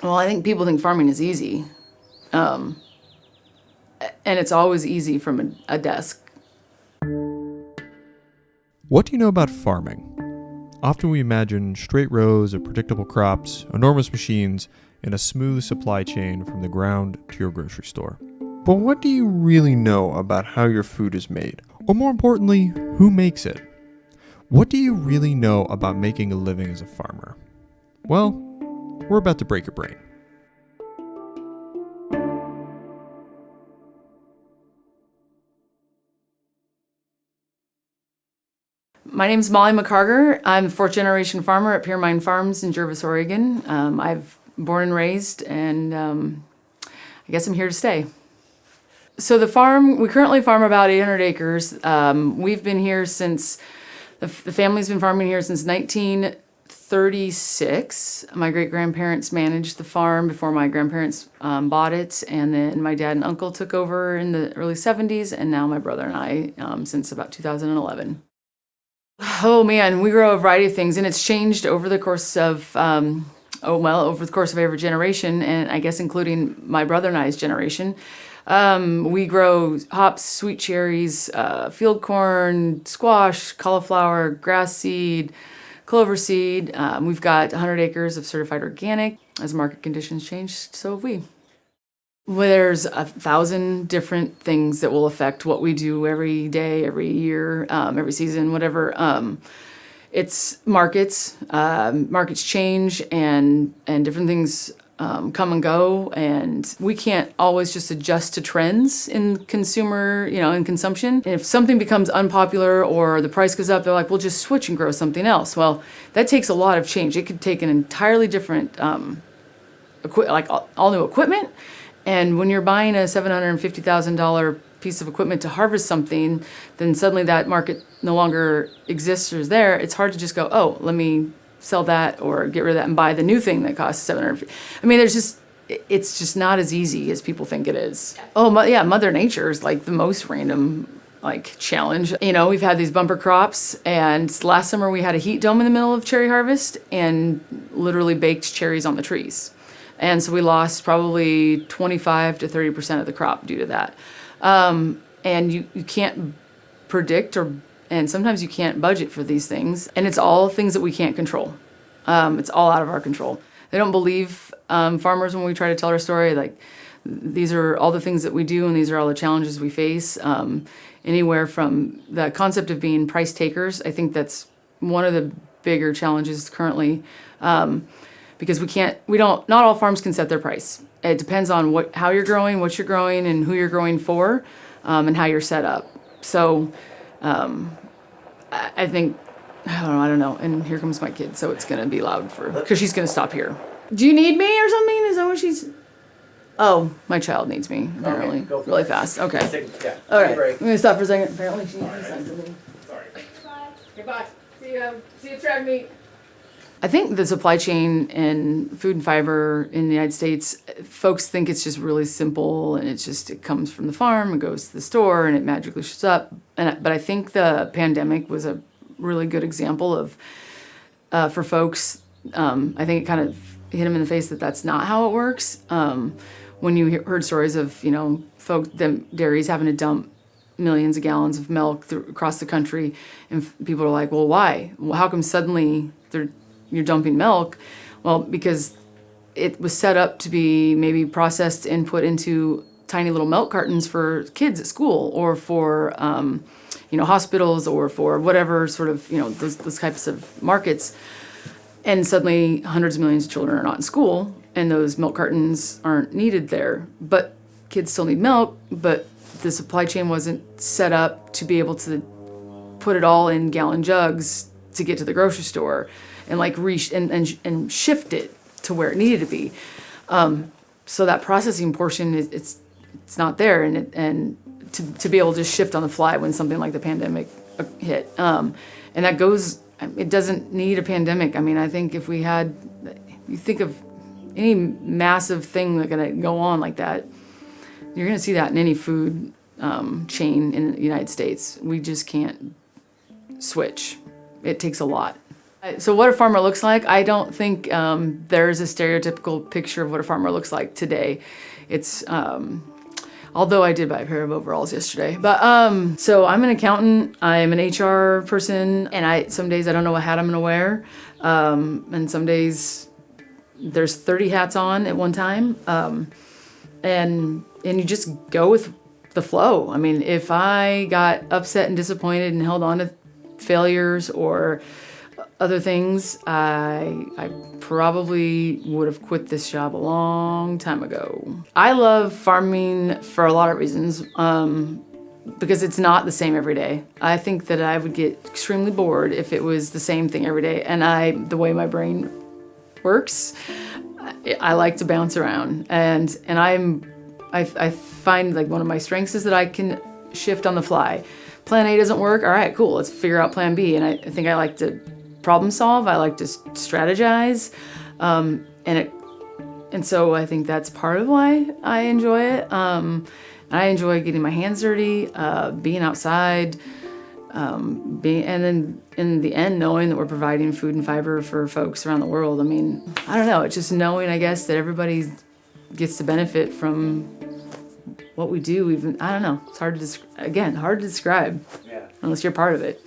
Well, I think people think farming is easy. Um, and it's always easy from a desk. What do you know about farming? Often we imagine straight rows of predictable crops, enormous machines, and a smooth supply chain from the ground to your grocery store. But what do you really know about how your food is made? Or more importantly, who makes it? What do you really know about making a living as a farmer? Well, we're about to break your brain. My name's Molly McCarger. I'm a fourth generation farmer at Pure Mine Farms in Jervis, Oregon. I've born and raised, and I guess I'm here to stay. So we currently farm about 800 acres. We've been here since, the family's been farming here since 1936. My great-grandparents managed the farm before my grandparents bought it, and then my dad and uncle took over in the early 70s, and now my brother and I since about 2011. Oh man, we grow a variety of things, and it's changed over the course of over the course of every generation, and I guess including my brother and I's generation. We grow hops, sweet cherries, field corn, squash, cauliflower, grass seed, clover seed. We've got 100 acres of certified organic. As market conditions change, so have we. Well, there's 1,000 different things that will affect what we do every day, every year, every season, whatever. It's markets. Markets change, and different things come and go, and we can't always just adjust to trends in consumer, in consumption. And if something becomes unpopular or the price goes up, they're like, we'll just switch and grow something else. Well, that takes a lot of change. It could take an entirely different, like all new equipment. And when you're buying a $750,000 piece of equipment to harvest something, then suddenly that market no longer exists or is there. It's hard to just go, oh, let me sell that or get rid of that and buy the new thing that costs $750,000. I mean, it's just not as easy as people think it is. Oh, yeah, Mother Nature is like the most random challenge. We've had these bumper crops, and last summer we had a heat dome in the middle of cherry harvest and literally baked cherries on the trees. And so we lost probably 25 to 30% of the crop due to that. And you can't predict and sometimes you can't budget for these things. And it's all things that we can't control. It's all out of our control. They don't believe farmers when we try to tell our story. Like, these are all the things that we do, and these are all the challenges we face. Anywhere from the concept of being price takers. I think that's one of the bigger challenges currently. Because not all farms can set their price. It depends on how you're growing, what you're growing, and who you're growing for, and how you're set up. So I think, I don't know, and here comes my kid, so it's gonna be loud because she's gonna stop here. Do you need me or something? Is that what she's? Oh, my child needs me, apparently, Okay, really fast. Okay. Yeah. Okay, Break. I'm gonna stop for a second. Apparently she needs something. Sorry. Goodbye. See you at track meet. I think the supply chain in food and fiber in the United States, folks think it's just really simple, and it comes from the farm, it goes to the store, and it magically shows up. But I think the pandemic was a really good example of, for folks, I think it kind of hit them in the face that that's not how it works. When you heard stories of, dairies having to dump millions of gallons of milk across the country, and people are like, well, why? Well, how come suddenly you're dumping milk? Well, because it was set up to be maybe processed and put into tiny little milk cartons for kids at school, or for hospitals, or for whatever sort of those types of markets. And suddenly hundreds of millions of children are not in school, and those milk cartons aren't needed there. But kids still need milk, but the supply chain wasn't set up to be able to put it all in gallon jugs to get to the grocery store, and and shift it to where it needed to be. So that processing portion it's not there, and to be able to shift on the fly when something like the pandemic hit, and that goes. It doesn't need a pandemic. I mean, I think if you think of any massive thing that's gonna go on like that, you're gonna see that in any food chain in the United States. We just can't switch. It takes a lot. So what a farmer looks like, I don't think there's a stereotypical picture of what a farmer looks like today. It's although I did buy a pair of overalls yesterday. But so I'm an accountant, I'm an HR person, and some days I don't know what hat I'm gonna wear. And some days there's 30 hats on at one time. And you just go with the flow. I mean, if I got upset and disappointed and held on to failures or other things, I probably would have quit this job a long time ago. I love farming for a lot of reasons, because it's not the same every day. I think that I would get extremely bored if it was the same thing every day. And the way my brain works, I like to bounce around. And I find like one of my strengths is that I can shift on the fly. Plan A doesn't work, all right, cool, let's figure out plan B. And I think I like to problem solve, I like to strategize. And so I think that's part of why I enjoy it. I enjoy getting my hands dirty, being outside, and then in the end, knowing that we're providing food and fiber for folks around the world. I mean, I don't know, it's just knowing, I guess, that everybody gets to benefit from what we do. Even, I don't know, it's hard to describe, unless you're part of it.